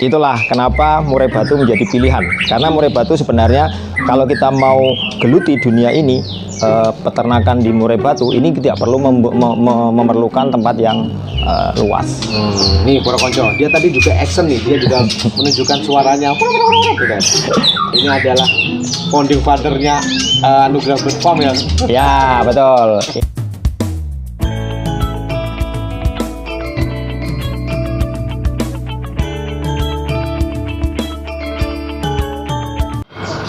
Itulah kenapa murai batu menjadi pilihan. Karena murai batu sebenarnya kalau kita mau geluti dunia ini, peternakan di murai batu ini tidak perlu memerlukan tempat yang luas. Nih para konco, dia tadi juga action nih, dia juga menunjukkan suaranya. Ini adalah founding fathernya Anugrah Bird Farm ya. Ya betul.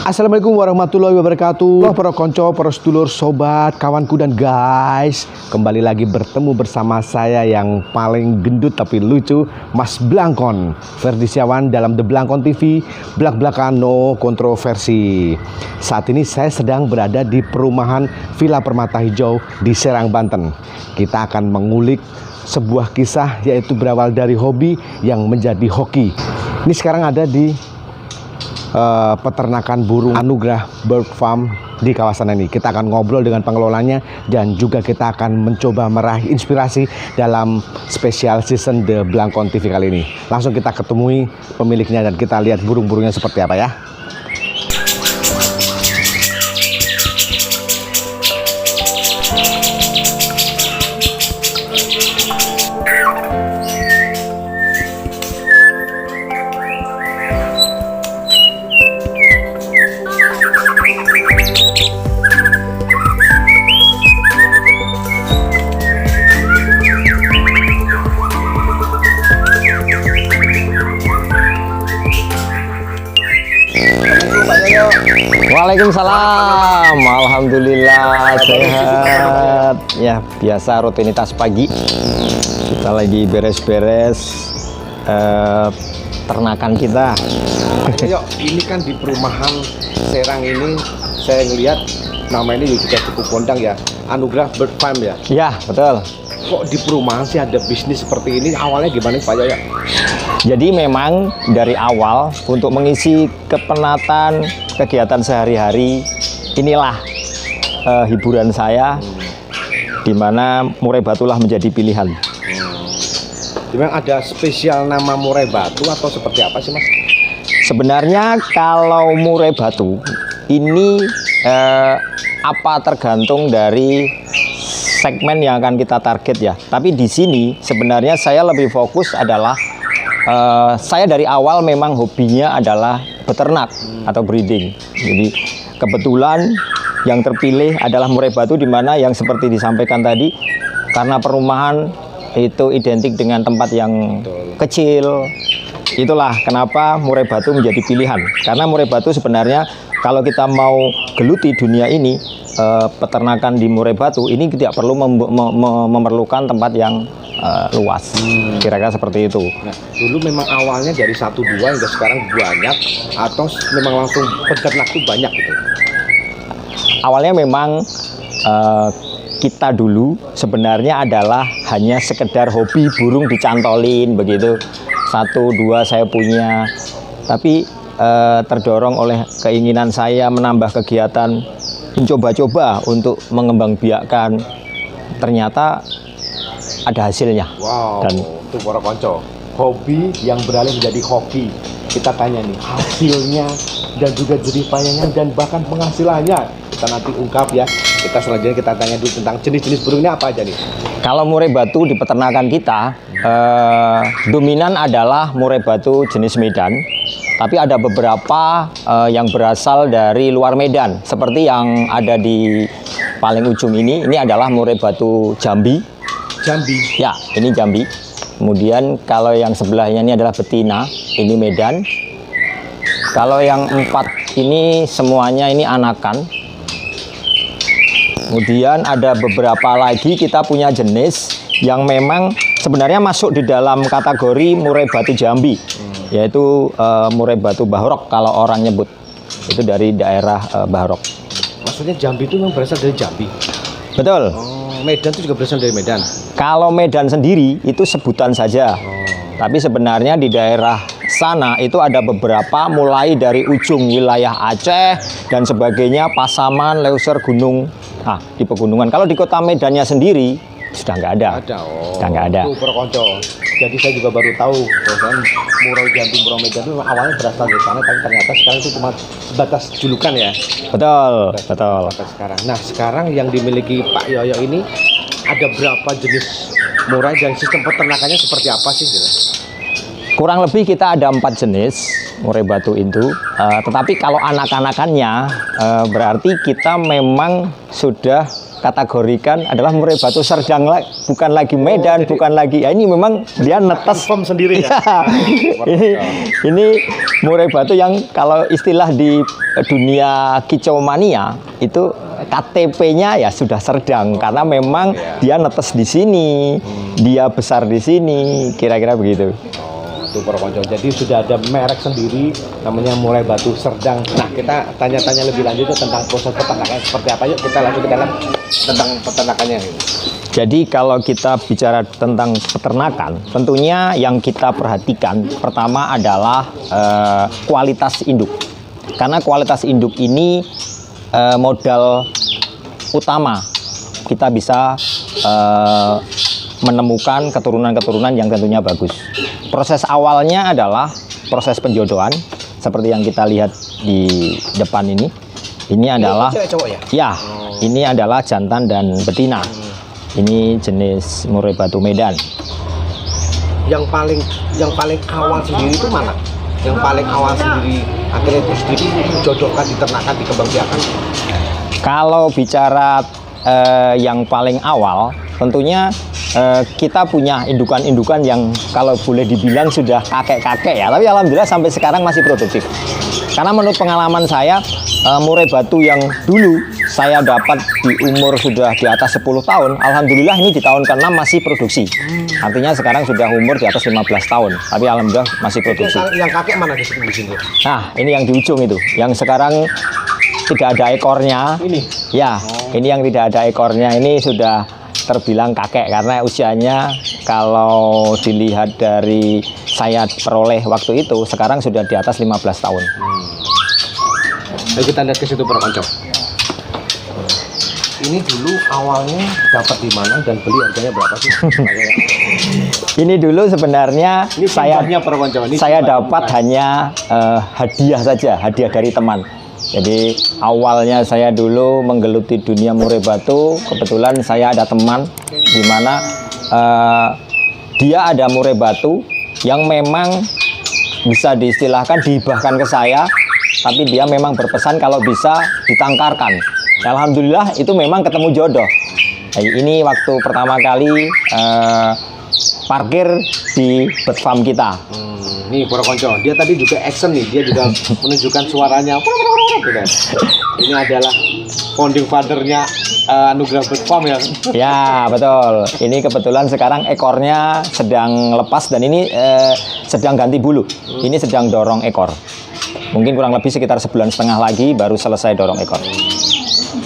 Assalamualaikum warahmatullahi wabarakatuh. Para konco, para sedulur, sobat, kawanku dan guys, kembali lagi bertemu bersama saya yang paling gendut tapi lucu, Mas Blangkon Ferdi Setiawan dalam The Blangkon TV. Blak-blakan no kontroversi. Saat ini saya sedang berada di perumahan Villa Permata Hijau di Serang, Banten. Kita akan mengulik sebuah kisah, yaitu berawal dari hobi yang menjadi hoki. Ini sekarang ada di peternakan burung Anugrah Bird Farm di kawasan ini. Kita akan ngobrol dengan pengelolanya dan juga kita akan mencoba meraih inspirasi dalam spesial season The Blangkon TV kali ini. Langsung kita ketemui pemiliknya dan kita lihat burung-burungnya seperti apa ya. Waalaikumsalam. Alhamdulillah sehat. Ya biasa rutinitas pagi. Kita lagi beres-beres ternakan kita. Yuk, ini kan di perumahan Serang ini saya ngelihat nama ini juga cukup kondang ya, Anugrah Bird Farm ya. Ya betul. Kok di perumahan sih ada bisnis seperti ini? Awalnya gimana Pak Jaya? Jadi memang dari awal untuk mengisi kepenatan kegiatan sehari-hari, inilah hiburan saya, di mana murai batulah menjadi pilihan. Memang ada spesial nama murai batu atau seperti apa sih Mas? Sebenarnya kalau murai batu ini apa tergantung dari segmen yang akan kita target ya. Tapi di sini sebenarnya saya lebih fokus adalah saya dari awal memang hobinya adalah beternak atau breeding. Jadi kebetulan yang terpilih adalah murai batu, di mana yang seperti disampaikan tadi, karena perumahan itu identik dengan tempat yang kecil. Itulah kenapa murai batu menjadi pilihan. Karena murai batu sebenarnya kalau kita mau geluti dunia ini, peternakan di murai batu ini tidak perlu memerlukan tempat yang luas. Kira-kira seperti itu. Nah, dulu memang awalnya dari 1-2 hingga sekarang banyak, atau memang langsung peternak tuh banyak gitu? Awalnya memang kita dulu sebenarnya adalah hanya sekedar hobi burung dicantolin begitu. 1-2 saya punya, tapi terdorong oleh keinginan saya menambah kegiatan, mencoba-coba untuk mengembangbiakkan, ternyata ada hasilnya. Wow, Dan itu para konco, hobi yang beralih menjadi hoki. Kita tanya nih hasilnya dan juga jerih payahnya dan bahkan penghasilannya. Kita nanti ungkap ya. Kita selanjutnya kita tanya dulu tentang jenis-jenis burungnya apa aja nih. kalau murai batu di peternakan kita dominan adalah murai batu jenis Medan. Tapi ada beberapa yang berasal dari luar Medan, seperti yang ada di paling ujung ini adalah murai batu Jambi. Jambi. Ya, ini Jambi. Kemudian kalau yang sebelahnya ini adalah betina, ini Medan. Kalau yang 4 ini semuanya ini anakan. Kemudian ada beberapa lagi kita punya jenis yang memang sebenarnya masuk di dalam kategori murai batu Jambi, yaitu murai batu Bahrok kalau orang nyebut. Itu dari daerah Bahrok. Maksudnya Jambi itu memang berasal dari Jambi? Betul. Medan itu juga berasal dari Medan? Kalau Medan sendiri itu sebutan saja. Tapi sebenarnya di daerah sana itu ada beberapa, mulai dari ujung wilayah Aceh dan sebagainya, Pasaman, Leuser, Gunung, di pegunungan. Kalau di kota Medannya sendiri sudah nggak ada. Sudah nggak ada. Itu para konco. Jadi saya juga baru tahu bahwa Murai Jambi, Murai Medan itu awalnya berasal dari sana, tapi ternyata sekarang itu cuma sebatas julukan ya. Betul, betul. Sampai sekarang. Nah, sekarang yang dimiliki Pak Yoyo ini ada berapa jenis murai dan sistem peternakannya seperti apa sih? Gitu? Kurang lebih kita ada 4 jenis murai batu itu. Tetapi kalau anak-anakannya berarti kita memang sudah kategorikan adalah murai batu Serdang, bukan lagi Medan, bukan lagi ya, ini memang dia netes Confirm sendiri ya. ini murai batu yang kalau istilah di dunia kicomania itu KTP-nya ya sudah Serdang karena memang dia netes di sini, dia besar di sini, kira-kira begitu. Itu para konco. Jadi sudah ada merek sendiri namanya murai batu Serdang. Nah, kita tanya-tanya lebih lanjut tentang proses peternakan seperti apa. Yuk kita lanjut ke dalam tentang peternakannya. Jadi kalau kita bicara tentang peternakan, tentunya yang kita perhatikan pertama adalah kualitas induk. Karena kualitas induk ini modal utama kita bisa menemukan keturunan-keturunan yang tentunya bagus. Proses awalnya adalah proses penjodohan seperti yang kita lihat di depan ini. Ini adalah cowok ya? Ya, ini adalah jantan dan betina. Ini jenis murai batu Medan. Yang paling awal sendiri itu mana? Yang paling awal sendiri akhirnya itu sendiri dijodohkan, diternakan, dikembangbiakan. Kalau bicara yang paling awal, tentunya kita punya indukan-indukan yang kalau boleh dibilang sudah kakek-kakek ya, tapi alhamdulillah sampai sekarang masih produktif. Karena menurut pengalaman saya, murai batu yang dulu saya dapat di umur sudah di atas 10 tahun, alhamdulillah ini di tahun ke-6 masih produksi. Artinya sekarang sudah umur di atas 15 tahun, tapi alhamdulillah masih produksi. Yang kakek mana di sini? Nah, ini yang di ujung itu, yang sekarang tidak ada ekornya. Ini? Ya, ini yang tidak ada ekornya ini sudah terbilang kakek karena usianya kalau dilihat dari saya peroleh waktu itu sekarang sudah di atas 15 tahun. Ayo kita lihat ke situ para konco. Ini dulu awalnya dapat di mana dan beli harganya berapa sih? Ini dulu sebenarnya Ini saya para konco. saya dapat hanya hadiah saja, hadiah dari teman. Jadi awalnya saya dulu menggeluti dunia murai batu, kebetulan saya ada teman di mana dia ada murai batu yang memang bisa diistilahkan dihibahkan ke saya, tapi dia memang berpesan kalau bisa ditangkarkan. Alhamdulillah itu memang ketemu jodoh. Nah, ini waktu pertama kali parkir di bird farm kita. Nih para konco, dia tadi juga action nih, dia juga menunjukkan suaranya. Ini adalah founding father-nya Anugerah Bird Farm ya. Ya betul. Ini kebetulan sekarang ekornya sedang lepas dan ini sedang ganti bulu. Ini sedang dorong ekor. Mungkin kurang lebih sekitar 1,5 bulan lagi baru selesai dorong ekor.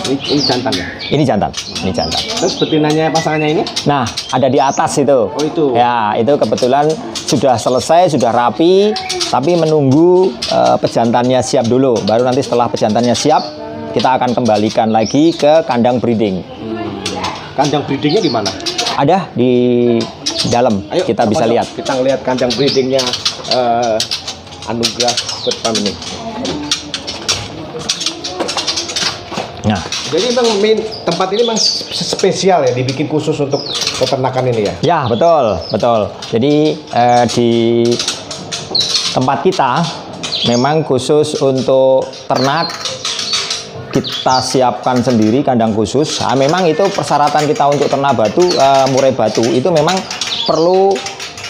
Ini jantan ya? Ini jantan. Ini jantan. Terus betinanya pasangannya ini? Nah, ada di atas itu. Oh itu. Ya, itu kebetulan sudah selesai, sudah rapi, tapi menunggu pejantannya siap dulu. Baru nanti setelah pejantannya siap, kita akan kembalikan lagi ke kandang breeding. Kandang breedingnya di mana? Ada di dalam. Ayo, kita bisa lihat. Kita ngelihat kandang breedingnya Anugerah Bird Farm ini. Nah, jadi memang tempat ini memang spesial ya, dibikin khusus untuk peternakan ini ya? Ya, betul, betul. Jadi di tempat kita memang khusus untuk ternak kita siapkan sendiri kandang khusus. Nah, memang itu persyaratan kita untuk ternak batu, murai batu itu memang perlu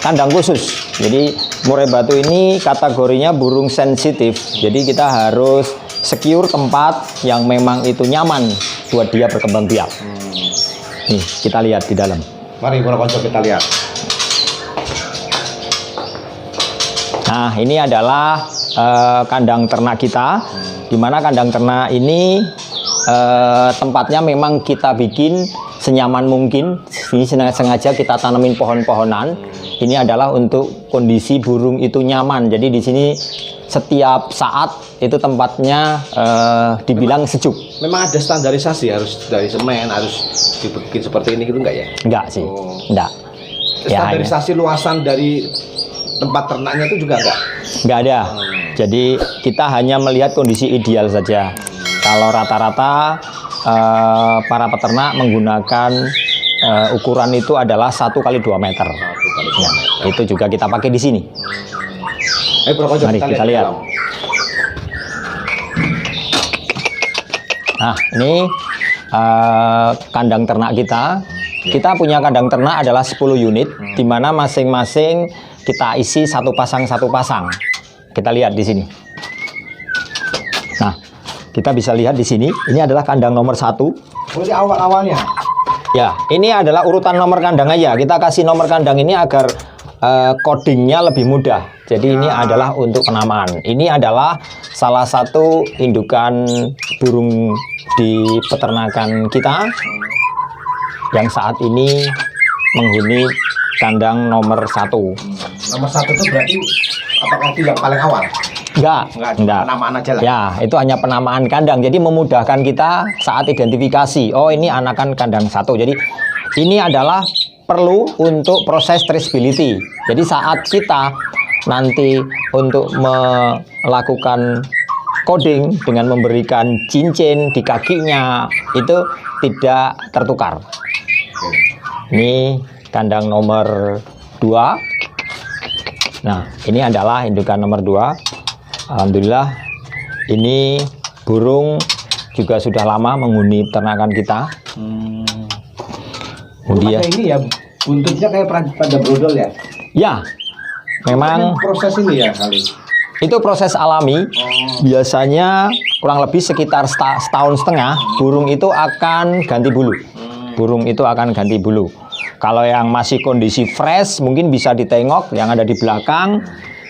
kandang khusus. Jadi murai batu ini kategorinya burung sensitif. Jadi kita harus secure tempat yang memang itu nyaman buat dia berkembang biak. Nih, kita lihat di dalam. Mari para konco kita lihat. Nah, ini adalah kandang ternak kita, di mana kandang ternak ini tempatnya memang kita bikin senyaman mungkin. Ini sengaja kita tanamin pohon-pohonan. ini adalah untuk kondisi burung itu nyaman. Jadi di sini setiap saat itu tempatnya dibilang sejuk. Memang ada standarisasi, harus dari semen, harus dibikin seperti ini gitu enggak ya? Enggak sih, enggak. Standarisasi luasan dari tempat ternaknya itu juga enggak ada. Jadi kita hanya melihat kondisi ideal saja. Kalau rata-rata para peternak menggunakan ukuran itu adalah 1 kali 2 meter. Nah, itu juga kita pakai di sini. Mari kita lihat. Nah, ini kandang ternak kita. Kita punya kandang ternak adalah 10 unit, di mana masing-masing kita isi satu pasang. Kita lihat di sini. Nah, kita bisa lihat di sini. Ini adalah kandang nomor 1. Ini awal-awalnya. Ya, ini adalah urutan nomor kandang aja. Kita kasih nomor kandang ini agar codingnya lebih mudah. Jadi ini adalah untuk penamaan. Ini adalah salah satu indukan burung di peternakan kita yang saat ini menghuni kandang nomor 1. Nomor 1 itu berarti apakah itu yang paling awal? Enggak. Penamaan aja lah. Ya, itu hanya penamaan kandang. Jadi memudahkan kita saat identifikasi. Oh, ini anakan kandang 1. Jadi ini adalah perlu untuk proses traceability. Jadi saat kita nanti untuk melakukan coding dengan memberikan cincin di kakinya itu tidak tertukar. Ini kandang nomor 2. Nah, ini adalah indukan nomor 2. Alhamdulillah ini burung juga sudah lama menghuni peternakan kita. Kemudian ini ya buntutnya kayak pada brodol ya? Ya, memang proses ini ya kali. Itu proses alami. Biasanya kurang lebih sekitar setahun setengah burung itu akan ganti bulu. Burung itu akan ganti bulu. Kalau yang masih kondisi fresh mungkin bisa ditengok yang ada di belakang.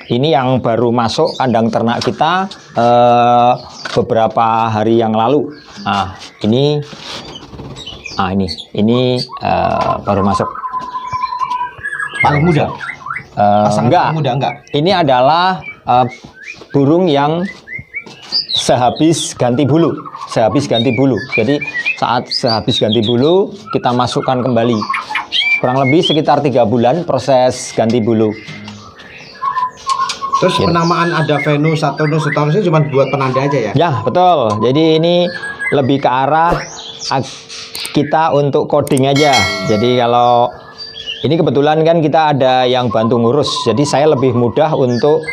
Ini yang baru masuk kandang ternak kita beberapa hari yang lalu. Nah, ini baru masuk. Paling muda? Enggak. Muda enggak? Ini adalah burung yang sehabis ganti bulu. Jadi saat sehabis ganti bulu kita masukkan kembali. Kurang lebih sekitar 3 bulan proses ganti bulu. Terus penamaan ada Venus, Saturnus, Uranus cuma buat penanda aja ya? Ya, betul. Jadi ini lebih ke arah kita untuk coding aja. Jadi kalau ini kebetulan kan kita ada yang bantu ngurus. Jadi saya lebih mudah untuk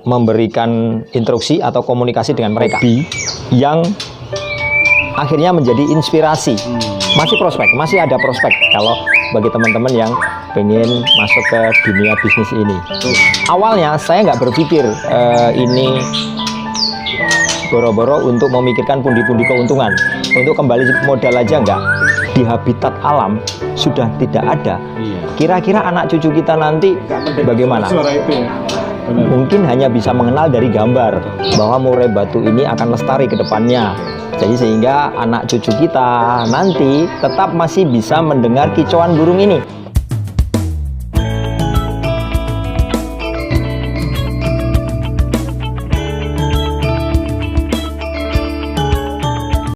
memberikan instruksi atau komunikasi dengan mereka. Yang akhirnya menjadi inspirasi. Masih ada prospek kalau bagi teman-teman yang pengen masuk ke dunia bisnis ini. Awalnya saya nggak berpikir ini boro-boro untuk memikirkan pundi-pundi keuntungan. Untuk kembali modal aja nggak. Di habitat alam sudah tidak ada. Kira-kira anak cucu kita nanti bagaimana? Mungkin hanya bisa mengenal dari gambar bahwa murai batu ini akan lestari ke depannya. Jadi sehingga anak cucu kita nanti tetap masih bisa mendengar kicauan burung ini.